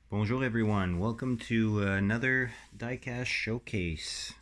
Bonjour everyone, welcome to another diecast showcase.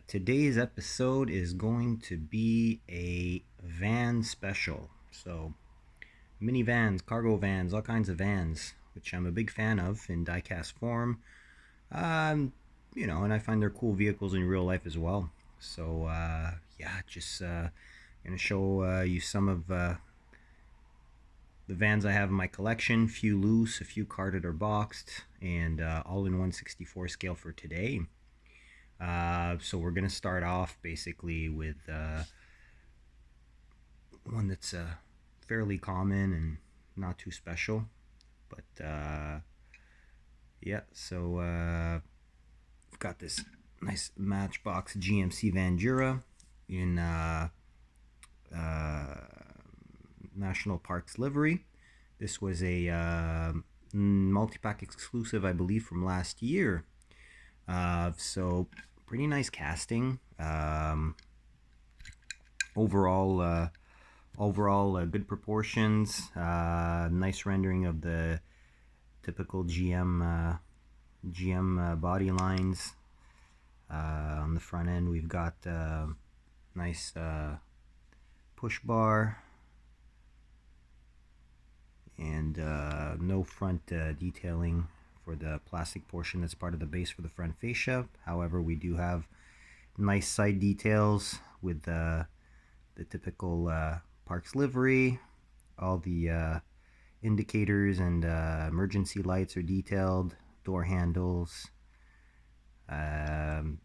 Today's episode is going to be a van special. So minivans, cargo vans, all kinds of vans, which I'm a big fan of in diecast form. Um, and I find they're cool vehicles in real life as well. So yeah, just gonna show you some of the vans I have in my collection, few loose, a few carded or boxed, and all in 1/64 scale for today. So we're going to start off basically with one that's fairly common and not too special. But yeah, so we've got this nice Matchbox GMC Vandura in uh, National Parks livery. This was a multi-pack exclusive, I believe, from last year. So pretty nice casting. Overall, good proportions. Nice rendering of the typical GM body lines. On the front end, we've got nice push bar and no front detailing for the plastic portion that's part of the base for the front fascia. However, we do have nice side details with the typical Parks livery. All the indicators and emergency lights are detailed, door handles. In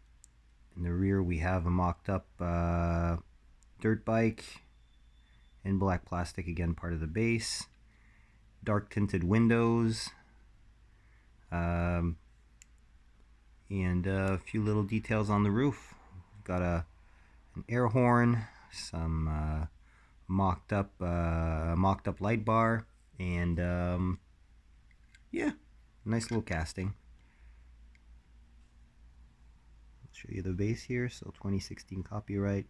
the rear, we have a mocked up dirt bike in black plastic, again, part of the base. Dark tinted windows. And a few little details on the roof. We've got an air horn, some mocked up light bar, and yeah, nice little casting. I'll show you the base here. So 2016 copyright,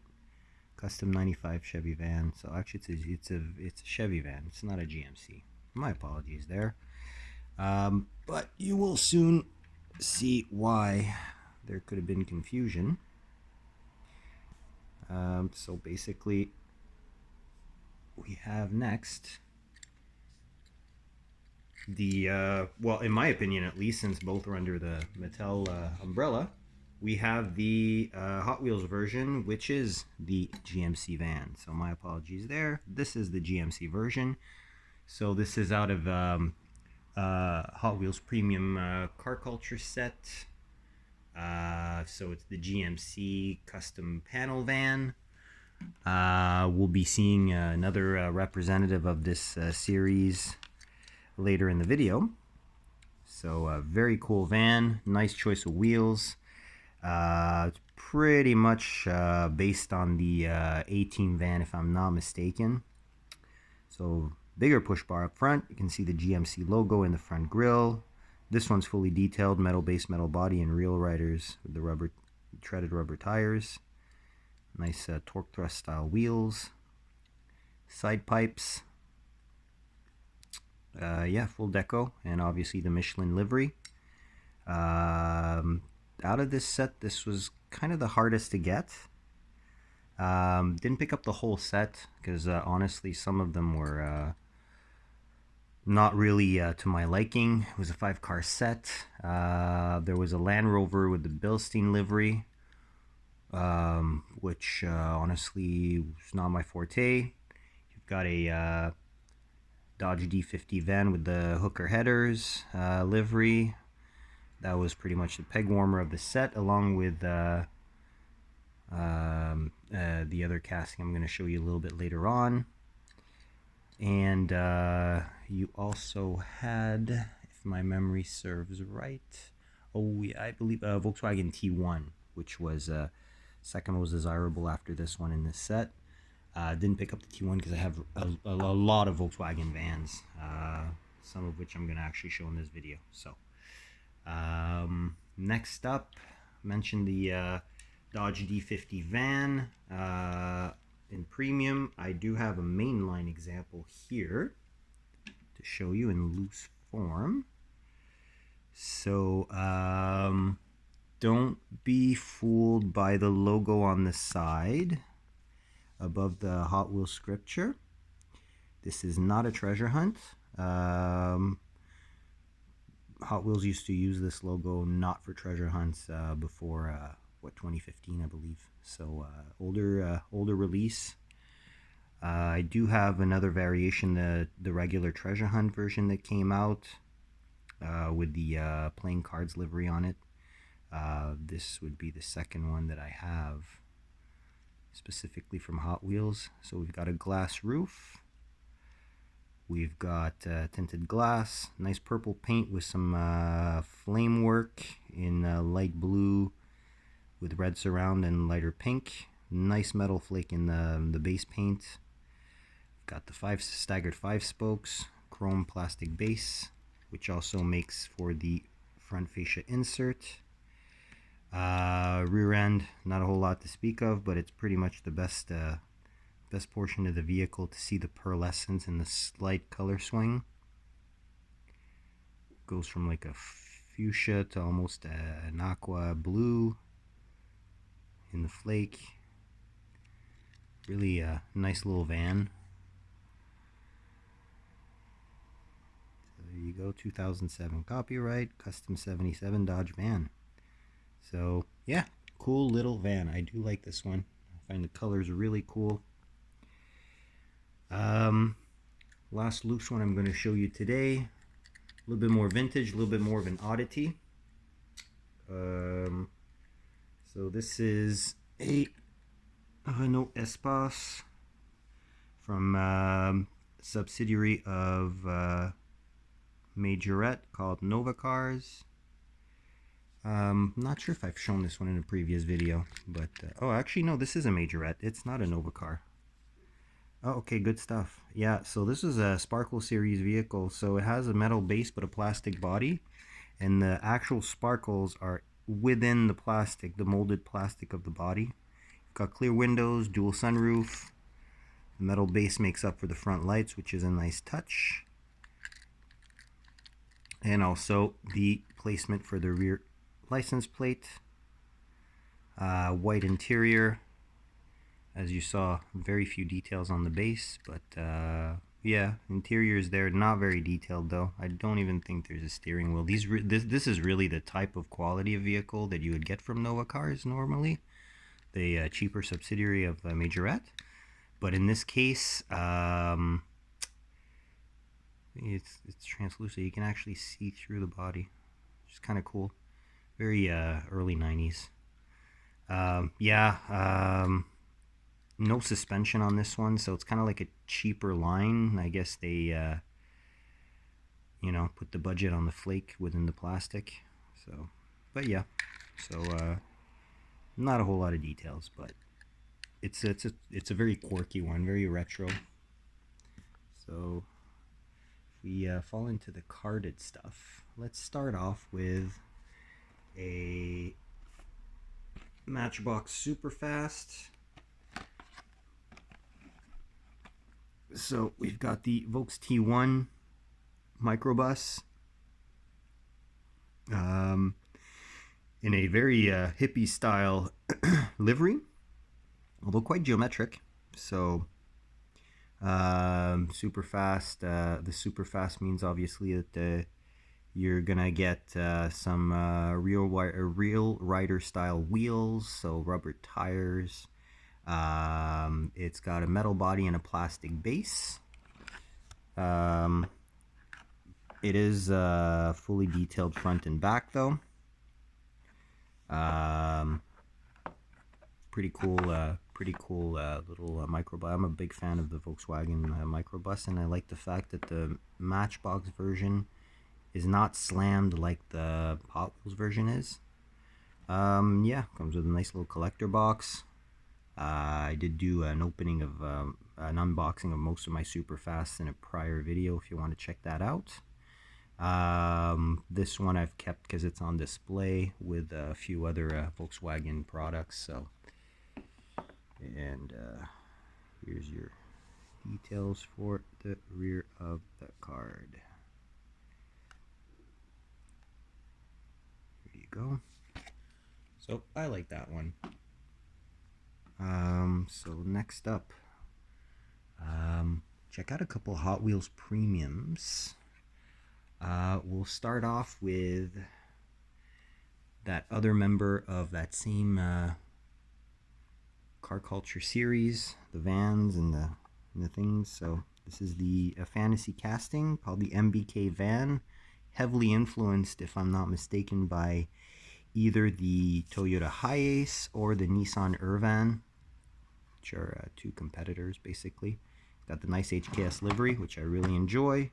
custom 95 Chevy van. So actually it's a Chevy van. It's not a GMC. My apologies there. But you will soon see why there could have been confusion. So basically, we have next the well, in my opinion at least, since both are under the Mattel umbrella, we have the Hot Wheels version, which is the GMC van. So my apologies there. This is the GMC version. So this is out of Hot Wheels Premium Car Culture set. So it's the GMC custom panel van. We'll be seeing another representative of this series later in the video. So very cool van, nice choice of wheels. It's pretty much based on the A-Team van, if I'm not mistaken. So bigger push bar up front. You can see the GMC logo in the front grille. This one's fully detailed, metal base, metal body, and real riders with the treaded rubber tires. Nice torque thrust style wheels. Side pipes. Yeah, full deco, and obviously the Michelin livery. Out of this set, this was kind of the hardest to get. Didn't pick up the whole set because honestly, some of them were not really to my liking. It was a 5-car set. There was a Land Rover with the Bilstein livery, which honestly was not my forte. You've got a Dodge D50 van with the hooker headers livery. That was pretty much the peg warmer of the set, along with the other casting I'm going to show you a little bit later on. And you also had, if my memory serves right, I believe Volkswagen T1, which was second most desirable after this one in this set. Didn't pick up the T1 because I have a lot of Volkswagen vans, some of which I'm going to actually show in this video. So next up, mentioned the Dodge D50 van in premium. I do have a mainline example here to show you in loose form. So don't be fooled by the logo on the side above the Hot Wheels scripture. This is not a treasure hunt. Hot Wheels used to use this logo not for treasure hunts before 2015, I believe. So older release. I do have another variation, the regular treasure hunt version that came out with the playing cards livery on it. This would be the second one that I have specifically from Hot Wheels. So we've got a glass roof. We've got tinted glass, nice purple paint with some flame work in light blue with red surround and lighter pink. Nice metal flake in the base paint. Got the staggered 5-spokes, chrome plastic base, which also makes for the front fascia insert. Rear end, not a whole lot to speak of, but it's pretty much the best portion of the vehicle to see the pearlescence and the slight color swing. Goes from like a fuchsia to almost an aqua blue in the flake. Really a nice little van. So there you go, 2007 copyright, custom 77 Dodge van. So yeah, cool little van. I do like this one. I find the colors really cool. Last loose one I'm going to show you today. A little bit more vintage, a little bit more of an oddity. So this is a Renault Espace from subsidiary of Majorette called Nova Cars. Not sure if I've shown this one in a previous video, but oh, actually no, this is a Majorette. It's not a Nova car. Oh, okay, good stuff. Yeah, so this is a Sparkle Series vehicle. So it has a metal base but a plastic body, and the actual sparkles are within the plastic, the molded plastic of the body. Got clear windows, dual sunroof. The metal base makes up for the front lights, which is a nice touch. And also the placement for the rear license plate. White interior. As you saw, very few details on the base, but yeah, interior is there. Not very detailed though. I don't even think there's a steering wheel. This is really the type of quality of vehicle that you would get from Nova Cars normally, the cheaper subsidiary of Majorette. But in this case, it's translucent. You can actually see through the body, which is kind of cool. Very early 90s. No suspension on this one, so it's kind of like a cheaper line. I guess they, put the budget on the flake within the plastic. So, but yeah, so not a whole lot of details, but it's a very quirky one, very retro. So, if we fall into the carded stuff, let's start off with a Matchbox Superfast. So we've got the Volks T1 microbus in a very hippie style livery, although quite geometric. So super fast. The super fast means obviously that you're gonna get some real rider style wheels, so rubber tires. It's got a metal body and a plastic base. It is fully detailed front and back though. Pretty cool little microbus. I'm a big fan of the Volkswagen microbus, and I like the fact that the Matchbox version is not slammed like the Hot Wheels version is. Yeah, comes with a nice little collector box. I did do an opening of an unboxing of most of my Superfasts in a prior video if you want to check that out. This one I've kept because it's on display with a few other Volkswagen products. So, and here's your details for the rear of the card. go. So I like that one. So next up, check out a couple Hot Wheels premiums. We'll start off with that other member of that same car culture series, the vans and the things. So this is the fantasy casting called the MBK van, heavily influenced, if I'm not mistaken, by either the Toyota Hiace or the Nissan Urvan, which are two competitors basically. It's got the nice HKS livery, which I really enjoy.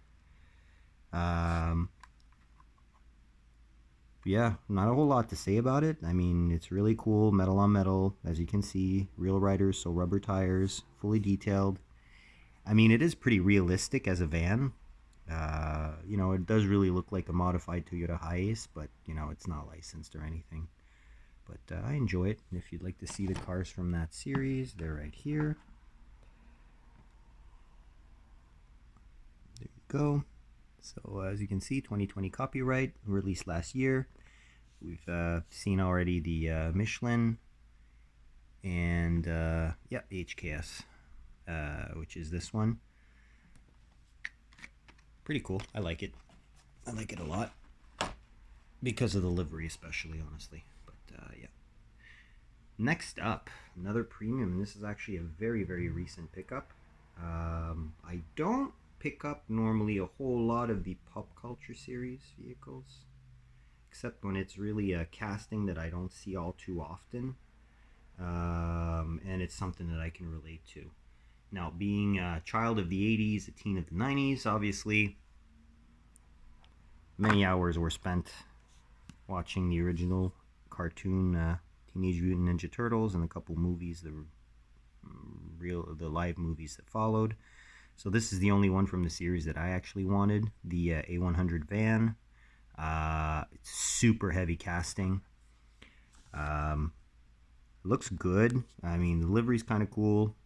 Yeah, not a whole lot to say about it. I mean, it's really cool, metal on metal, as you can see, real riders, so rubber tires, fully detailed. I mean, it is pretty realistic as a van. You know, it does really look like a modified Toyota Hiace, but, you know, it's not licensed or anything. But I enjoy it. And if you'd like to see the cars from that series, they're right here. There you go. So as you can see, 2020 copyright, released last year. We've seen already the Michelin and yeah, HKS, which is this one. Pretty cool. I like it. I like it a lot because of the livery, especially, honestly. But yeah. Next up, another premium. This is actually a very, very recent pickup. I don't pick up normally a whole lot of the pop culture series vehicles, except when it's really a casting that I don't see all too often, and it's something that I can relate to. Now, being a child of the 80s, a teen of the 90s, obviously, many hours were spent watching the original cartoon Teenage Mutant Ninja Turtles and a couple movies, the live movies that followed. So this is the only one from the series that I actually wanted, the A100 van. It's super heavy casting. Looks good. I mean, the livery's kind of cool,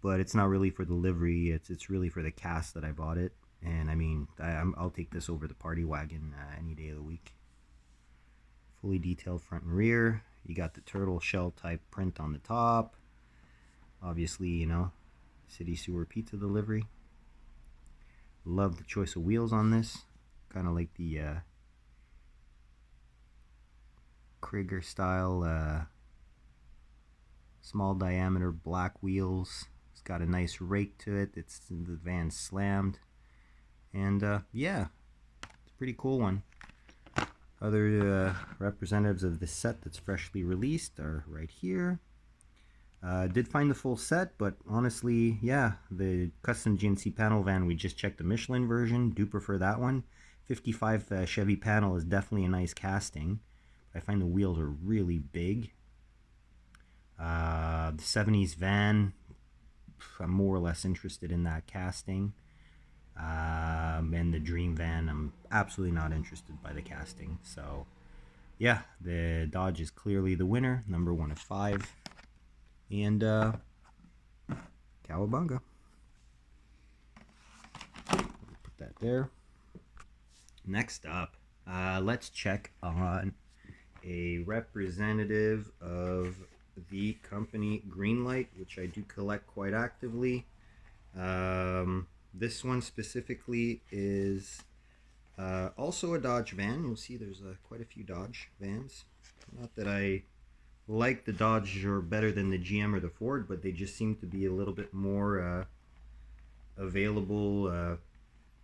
but it's not really for the livery. It's really for the cast that I bought it. And I mean, I'll take this over the party wagon any day of the week. Fully detailed front and rear. You got the turtle shell type print on the top. Obviously, you know, city sewer pizza delivery. Love the choice of wheels on this. Kind of like the Krieger style small diameter black wheels. It's got a nice rake to it. The van slammed. And yeah, it's a pretty cool one. Other representatives of this set that's freshly released are right here. Did find the full set, but honestly, yeah, the custom GNC panel van, we just checked the Michelin version. Do prefer that one. 55 Chevy panel is definitely a nice casting. I find the wheels are really big. The 70s van, I'm more or less interested in that casting. And the Dream van, I'm absolutely not interested by the casting. So, yeah, the Dodge is clearly the winner, number 1 of 5. And cowabunga. Put that there. Next up, let's check on a representative of the company Greenlight, which I do collect quite actively. This one specifically is also a Dodge van. You'll see there's quite a few Dodge vans. Not that I like the Dodge or better than the GM or the Ford, but they just seem to be a little bit more available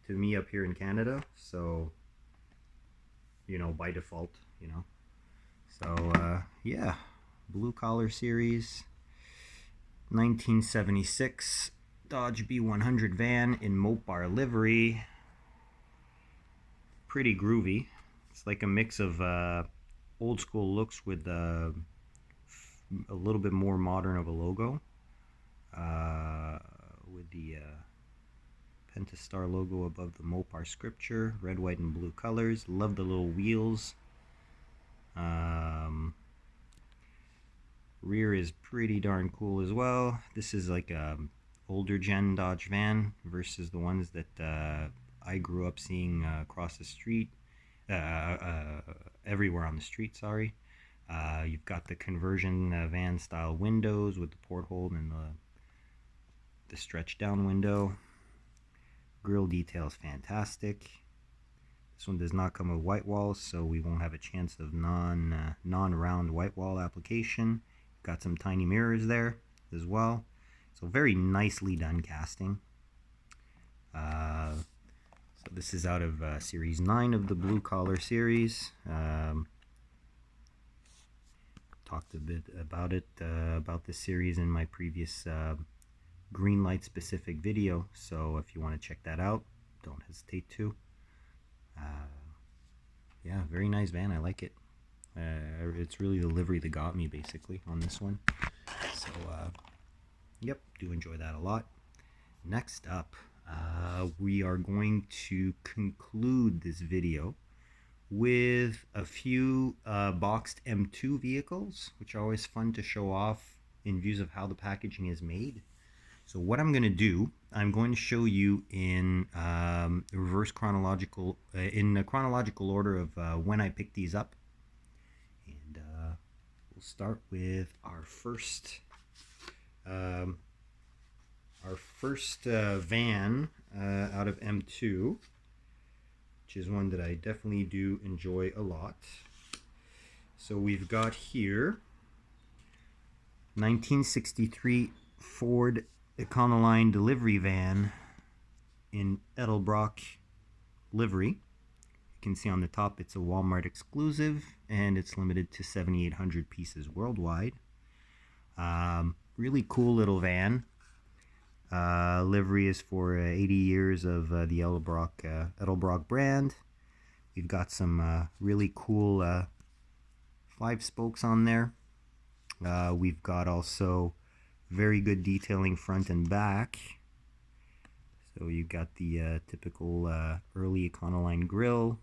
to me up here in Canada. So, you know, by default, you know. So, yeah, Blue Collar Series, 1976 Dodge B100 van in Mopar livery. Pretty groovy. It's like a mix of old school looks with a little bit more modern of a logo, with the Pentastar logo above the Mopar scripture, red, white, and blue colors. Love the little wheels. Rear is pretty darn cool as well. This is like a older gen Dodge van versus the ones that I grew up seeing across the street. everywhere on the street. Sorry. You've got the conversion van style windows with the porthole and the stretch down window. Grill detail is fantastic. This one does not come with white walls, so we won't have a chance of non-round white wall application. Got some tiny mirrors there as well. So very nicely done casting. So this is out of Series 9 of the Blue Collar series. Talked a bit about it, about this series in my previous Greenlight specific video. So if you want to check that out, don't hesitate to. Yeah, very nice van. I like it. It's really the livery that got me basically on this one. So yep, do enjoy that a lot. Next up, we are going to conclude this video with a few boxed M2 vehicles, which are always fun to show off in views of how the packaging is made. So what I'm going to do, I'm going to show you in reverse chronological, in the chronological order of when I picked these up. And we'll start with our first van out of M2, which is one that I definitely do enjoy a lot. So we've got here 1963 Ford Econoline delivery van in Edelbrock livery. You can see on the top it's a Walmart exclusive and it's limited to 7,800 pieces worldwide. Really cool little van. Livery is for 80 years of the Edelbrock brand. We've got some really cool 5 spokes on there. We've got also very good detailing front and back. So you've got the typical early Econoline grille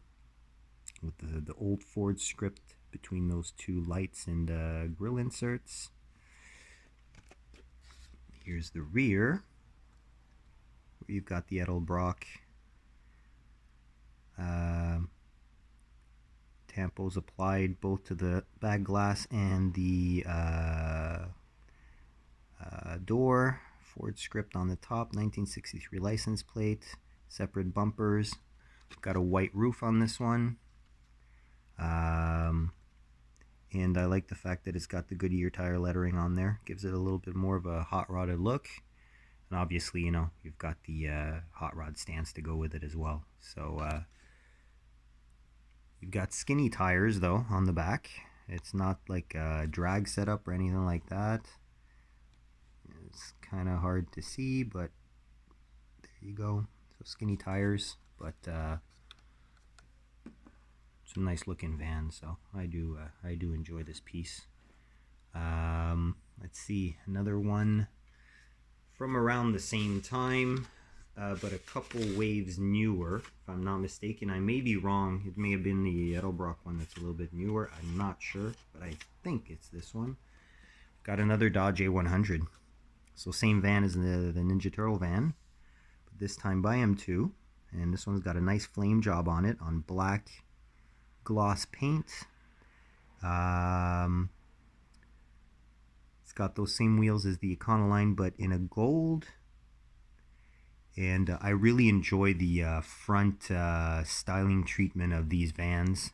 with the old Ford script between those two lights and grille inserts. Here's the rear, where you've got the Edelbrock tampos applied both to the back glass and the door. Ford script on the top, 1963 license plate, separate bumpers. We've got a white roof on this one. And I like the fact that it's got the Goodyear tire lettering on there. Gives it a little bit more of a hot rodded look. And obviously, you know, you've got the hot rod stance to go with it as well. So you've got skinny tires though on the back. It's not like a drag setup or anything like that. It's kind of hard to see, but there you go. So skinny tires, but it's a nice looking van. So I do enjoy this piece. Let's see, another one from around the same time, but a couple waves newer, if I'm not mistaken. I may be wrong. It may have been the Edelbrock one that's a little bit newer. I'm not sure, but I think it's this one. Got another Dodge A100. So same van as the Ninja Turtle van, but this time by M2. And this one's got a nice flame job on it, on black gloss paint. It's got those same wheels as the Econoline, but in a gold. And I really enjoy the front styling treatment of these vans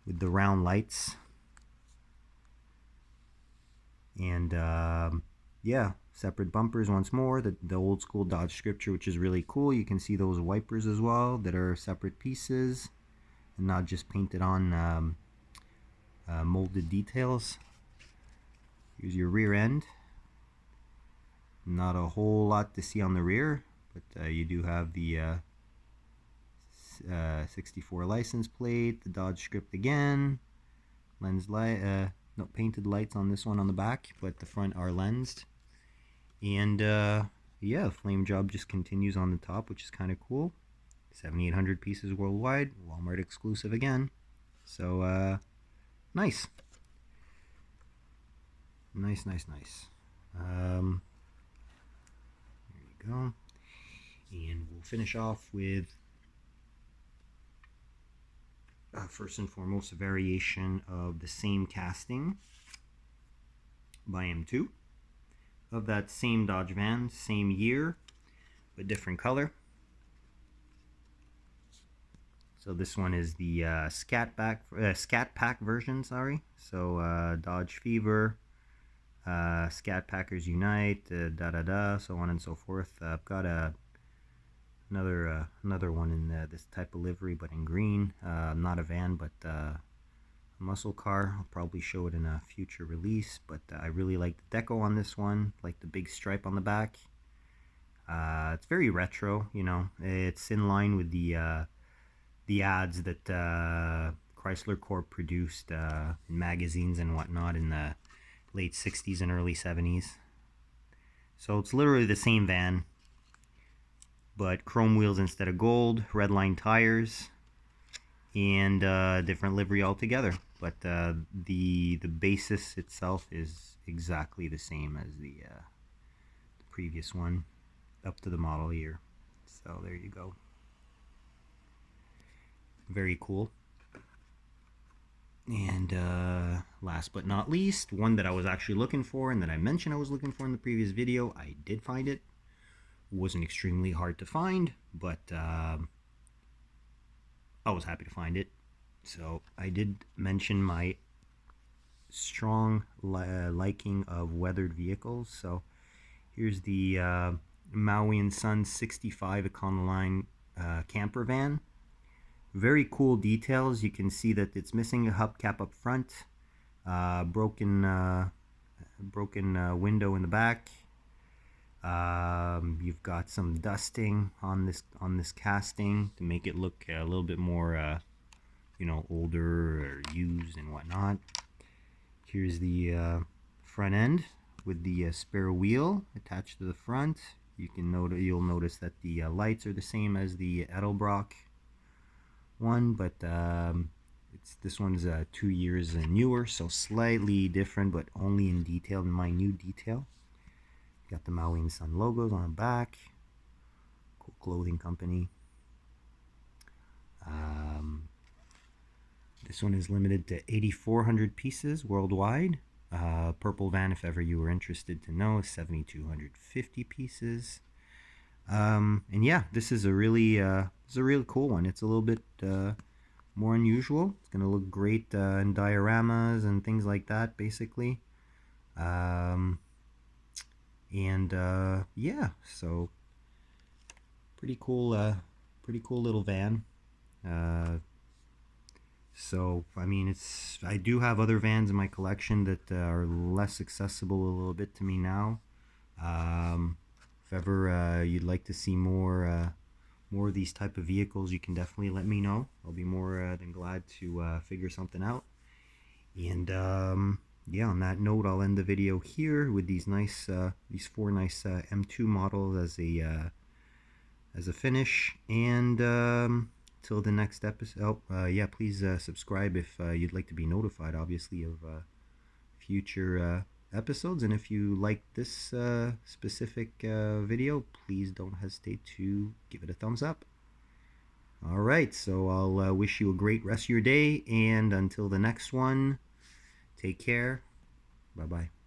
with the round lights. And yeah, separate bumpers once more. The old school Dodge scripture, which is really cool. You can see those wipers as well that are separate pieces and not just painted on molded details. Here's your rear end. Not a whole lot to see on the rear, but you do have the 64 license plate, the Dodge script again, lens light, no painted lights on this one on the back, but the front are lensed. And yeah, flame job just continues on the top, which is kind of cool. 7,800 pieces worldwide, Walmart exclusive again. So nice. Nice. There you go. And we'll finish off with first and foremost, a variation of the same casting by M2 of that same Dodge van, same year, but different color. So this one is the Scat Pack version, sorry. So Dodge Fever, Scat Packers Unite, so on and so forth. I've got another one in this type of livery, but in green. Not a van, but a muscle car. I'll probably show it in a future release, but I really like the deco on this one, like the big stripe on the back. It's very retro, you know. It's in line with the ads that Chrysler Corp produced in magazines and whatnot in the late 60s and early 70s. So it's literally the same van, but chrome wheels instead of gold, red line tires, and different livery altogether. But the basis itself is exactly the same as the previous one, up to the model year. So there you go. Very cool. And last but not least, one that I was actually looking for and that I mentioned I was looking for in the previous video, I did find it. It wasn't extremely hard to find, but I was happy to find it. So I did mention my strong liking of weathered vehicles. So here's the Maui & Sons 65 Econoline camper van. Very cool details. You can see that it's missing a hubcap up front, broken window in the back. You've got some dusting on this casting to make it look a little bit more, you know, older or used and whatnot. Here's the front end with the spare wheel attached to the front. You'll notice that the lights are the same as the Edelbrock one, but this one's 2 years newer, so slightly different, but only in detail, in minute detail. Got the Maui & Son logos on the back. Cool clothing company. This one is limited to 8,400 pieces worldwide. Purple van, if ever you were interested to know, is 7,250 pieces. And yeah, this is a really cool one. It's a little bit more unusual. It's gonna look great in dioramas and things like that, basically. Yeah, so pretty cool little van. So I mean, I do have other vans in my collection that are less accessible a little bit to me now. If ever you'd like to see more of these type of vehicles, you can definitely let me know. I'll be more than glad to figure something out. And yeah, on that note, I'll end the video here with these four nice M2 models as a finish. And till the next episode, yeah, please subscribe if you'd like to be notified, obviously, of future episodes. And if you like this specific video, please don't hesitate to give it a thumbs up. All right, so I'll wish you a great rest of your day, and until the next one, take care. Bye-bye.